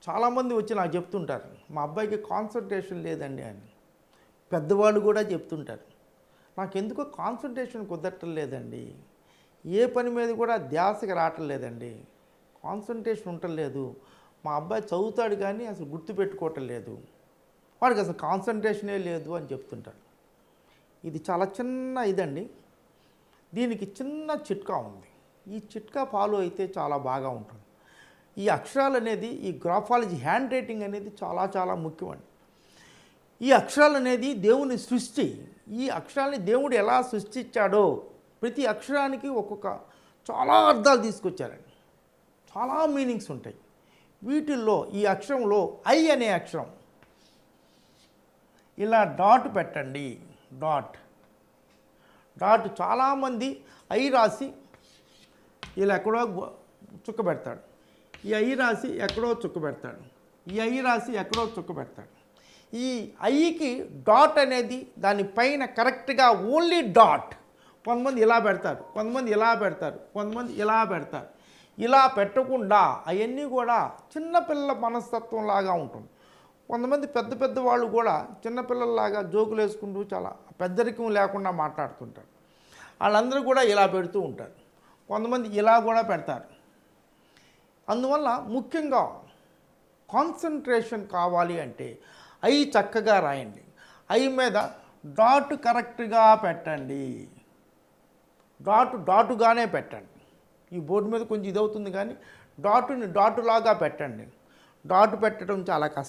చాలామంది వచ్చి నాకు చెప్తుంటారు, మా అబ్బాయికి కాన్సన్ట్రేషన్ లేదండి అని. పెద్దవాళ్ళు కూడా చెప్తుంటారు, నాకెందుకో కాన్సన్ట్రేషన్ కుదరటం లేదండి, ఏ పని మీద కూడా ధ్యాసకి రావటం లేదండి, కాన్సన్ట్రేషన్ ఉండలేదు, మా అబ్బాయి చదువుతాడు కానీ అసలు గుర్తుపెట్టుకోవటం లేదు, వాడికి అసలు కాన్సన్ట్రేషనే లేదు అని చెప్తుంటారు. ఇది చాలా చిన్న ఇదండి. దీనికి చిన్న చిట్కా ఉంది. ఈ చిట్కా ఫాలో అయితే చాలా బాగా ఉంటుంది. ఈ అక్షరాలు అనేది, ఈ గ్రాఫాలజీ హ్యాండ్ రైటింగ్ అనేది చాలా చాలా ముఖ్యమండి. ఈ అక్షరాలు అనేది దేవుని సృష్టి. ఈ అక్షరాలని దేవుడు ఎలా సృష్టించాడో ప్రతి అక్షరానికి ఒక్కొక్క చాలా అర్థాలు తీసుకొచ్చారండి. చాలా మీనింగ్స్ ఉంటాయి వీటిల్లో. ఈ అక్షరంలో ఐ అనే అక్షరం ఇలా డాట్ పెట్టండి. డాట్ డాట్ చాలామంది ఐ రాసి ఇలా ఎక్కడో చుక్క పెడతాడు, ఈ ఐ రాసి ఎక్కడో చుక్క పెడతాడు, ఈ ఐ రాసి ఎక్కడో చుక్క పెడతాడు. ఈ ఐకి డాట్ అనేది దానిపైన కరెక్ట్గా ఓన్లీ డాట్. కొంతమంది ఇలా పెడతారు, కొంతమంది ఇలా పెడతారు, కొంతమంది ఇలా పెడతారు. ఇలా పెట్టకుండా అవన్నీ కూడా చిన్నపిల్లల మనస్తత్వం లాగా ఉంటుంది. కొంతమంది పెద్ద పెద్ద వాళ్ళు కూడా చిన్నపిల్లల్లాగా జోకులు వేసుకుంటూ చాలా పెద్దరికం లేకుండా మాట్లాడుతుంటారు. వాళ్ళందరూ కూడా ఇలా పెడుతూ ఉంటారు. కొంతమంది ఇలా కూడా పెడతారు. అందువల్ల ముఖ్యంగా కాన్సన్ట్రేషన్ కావాలి అంటే ఐ చక్కగా రాయండి. ఐ మీద డాట్ కరెక్ట్గా పెట్టండి. డాటుగానే పెట్టండి. ఈ బోర్డు మీద కొంచెం ఇదవుతుంది కానీ డాటుని డాటులాగా పెట్టండి. డాట్ పెట్టడం చాలా కష్టం.